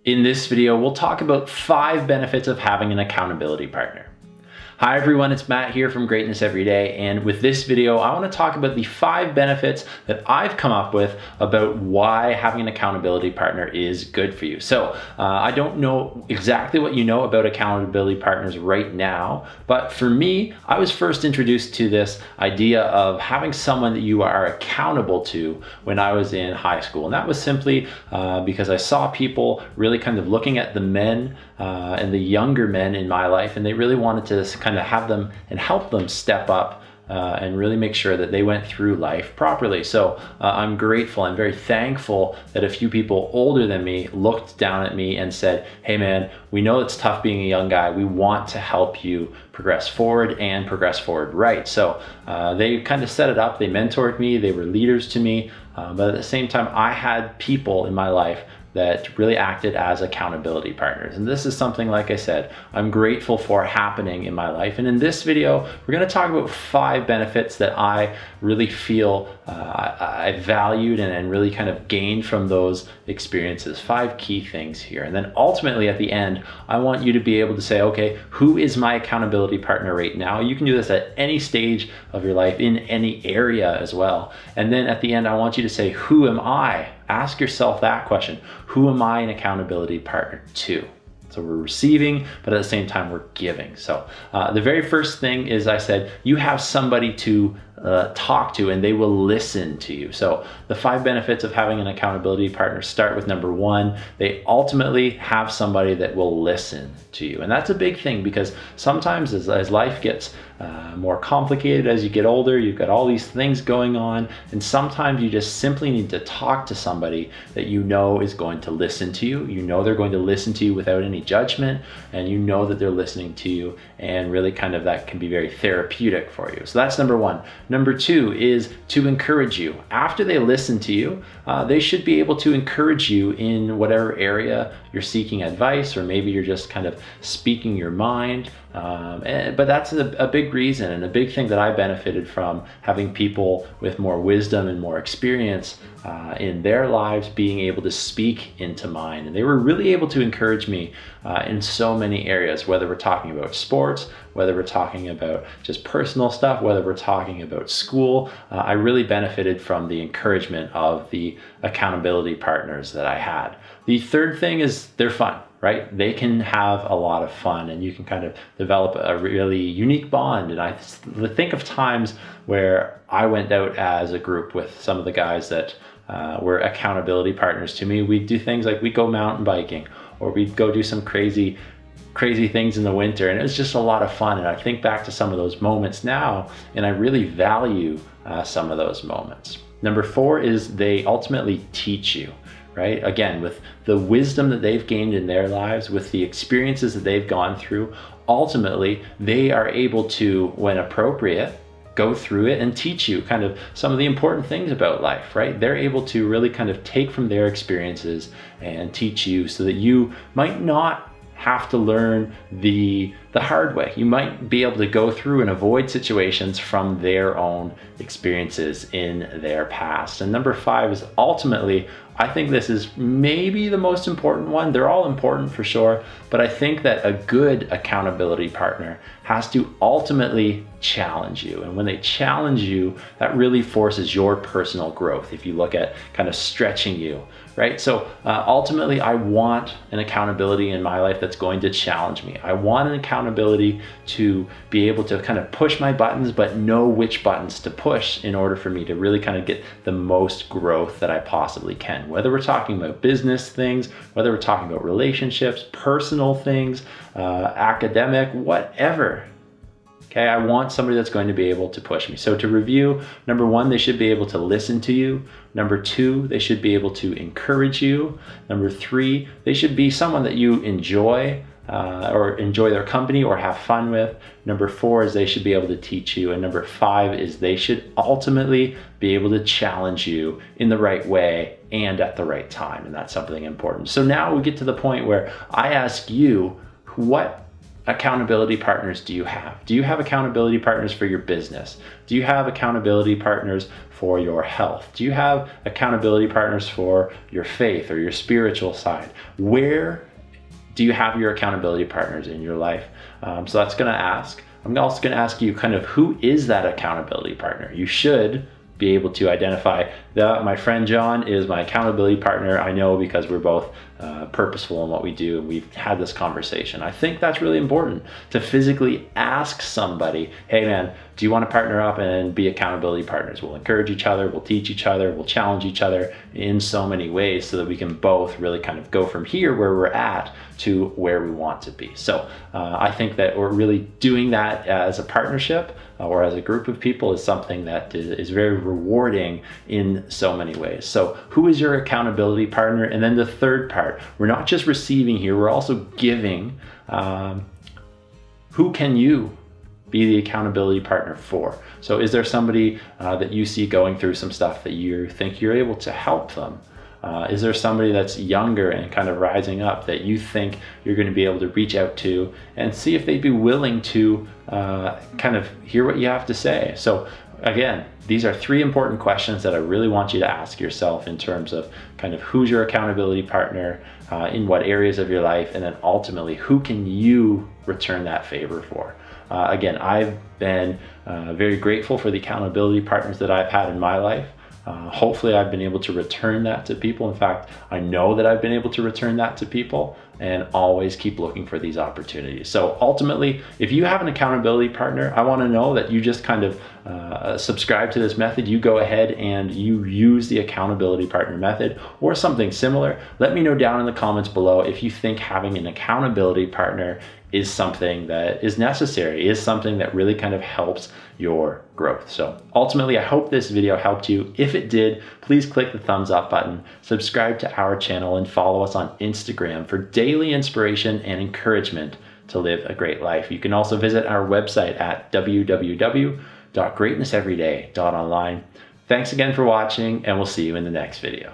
In this video, we'll talk about 5 benefits of having an accountability partner. Hi everyone, it's Matt here from Greatness Everyday, and with this video, I want to talk about the 5 benefits that I've come up with about why having an accountability partner is good for you. So I don't know exactly what you know about accountability partners right now, but for me, I was first introduced to this idea of having someone that you are accountable to when I was in high school. And that was simply because I saw people really kind of looking at the men and the younger men in my life, and they really wanted to kind of have them and help them step up and really make sure that they went through life properly. So I'm grateful, I'm very thankful that a few people older than me looked down at me and said, hey man, we know it's tough being a young guy. We want to help you progress forward and progress forward right. So they kind of set it up, they mentored me, they were leaders to me, but at the same time, I had people in my life that really acted as accountability partners. And this is something, like I said, I'm grateful for happening in my life. And in this video, we're gonna talk about 5 benefits that I really feel I valued and really kind of gained from those experiences. 5 key things here. And then ultimately at the end, I want you to be able to say, okay, who is my accountability partner right now? You can do this at any stage of your life, in any area as well. And then at the end, I want you to say, who am I? Ask yourself that question. Who am I an accountability partner to? So we're receiving, but at the same time, we're giving. So the very first thing is, I said, you have somebody to talk to and they will listen to you. So the 5 benefits of having an accountability partner start with number 1, they ultimately have somebody that will listen to you. And that's a big thing, because sometimes as life gets more complicated, as you get older, you've got all these things going on, and sometimes you just simply need to talk to somebody that you know is going to listen to you. You know they're going to listen to you without any judgment, and you know that they're listening to you, and really kind of that can be very therapeutic for you. So that's number 1. Number 2 is to encourage you. After they listen to you, they should be able to encourage you in whatever area you're seeking advice, or maybe you're just kind of speaking your mind. But that's a big reason and a big thing that I benefited from, having people with more wisdom and more experience in their lives being able to speak into mine. And they were really able to encourage me in so many areas, whether we're talking about sports, whether we're talking about just personal stuff, whether we're talking about school. I really benefited from the encouragement of the accountability partners that I had. The third thing is they're fun, right? They can have a lot of fun, and you can kind of develop a really unique bond. And I think of times where I went out as a group with some of the guys that were accountability partners to me. We'd do things like we'd go mountain biking, or we'd go do some crazy things in the winter, and it was just a lot of fun. And I think back to some of those moments now, and I really value some of those moments. Number 4 is they ultimately teach you, right? Again, with the wisdom that they've gained in their lives, with the experiences that they've gone through, ultimately they are able to, when appropriate, go through it and teach you kind of some of the important things about life, right? They're able to really kind of take from their experiences and teach you, so that you might not have to learn the hard way. You might be able to go through and avoid situations from their own experiences in their past. And number 5 is ultimately, I think this is maybe the most important one. They're all important for sure, but I think that a good accountability partner has to ultimately challenge you. And when they challenge you, that really forces your personal growth. If you look at kind of stretching you, right? So ultimately, I want an accountability in my life that's going to challenge me. I want an accountability to be able to kind of push my buttons, but know which buttons to push in order for me to really kind of get the most growth that I possibly can. Whether we're talking about business things, whether we're talking about relationships, personal things, academic, whatever. Okay, I want somebody that's going to be able to push me. So to review, number 1, they should be able to listen to you. Number 2, they should be able to encourage you. Number 3, they should be someone that you enjoy or enjoy their company or have fun with. Number 4 is they should be able to teach you. And number 5 is they should ultimately be able to challenge you in the right way and at the right time. And that's something important. So now we get to the point where I ask you, what accountability partners do you have? Do you have accountability partners for your business? Do you have accountability partners for your health? Do you have accountability partners for your faith or your spiritual side? Where do you have your accountability partners in your life? So that's going to ask. I'm also going to ask you kind of who is that accountability partner? You should be able to identify that my friend John is my accountability partner. I know because we're both purposeful in what we do and we've had this conversation. I think that's really important to physically ask somebody, hey man, do you want to partner up and be accountability partners? We'll encourage each other, we'll teach each other, we'll challenge each other in so many ways so that we can both really kind of go from here where we're at to where we want to be. So I think that we're really doing that as a partnership or as a group of people is something that is very rewarding in so many ways. So who is your accountability partner? And then the third part, we're not just receiving here, we're also giving. Who can you be the accountability partner for? So is there somebody that you see going through some stuff that you think you're able to help them? Is there somebody that's younger and kind of rising up that you think you're going to be able to reach out to and see if they'd be willing to kind of hear what you have to say? So again, these are three important questions that I really want you to ask yourself in terms of kind of who's your accountability partner, in what areas of your life, and then ultimately who can you return that favor for? Again, I've been very grateful for the accountability partners that I've had in my life. Hopefully I've been able to return that to people. In fact, I know that I've been able to return that to people and always keep looking for these opportunities. So ultimately, if you have an accountability partner, I want to know that you just kind of subscribe to this method. You go ahead and you use the accountability partner method or something similar. Let me know down in the comments below if you think having an accountability partner is something that is necessary, is something that really kind of helps your growth. So ultimately, I hope this video helped you. If it did, please click the thumbs up button, subscribe to our channel, and follow us on Instagram for daily inspiration and encouragement to live a great life. You can also visit our website at www.greatnesseveryday.online. Thanks again for watching, and we'll see you in the next video.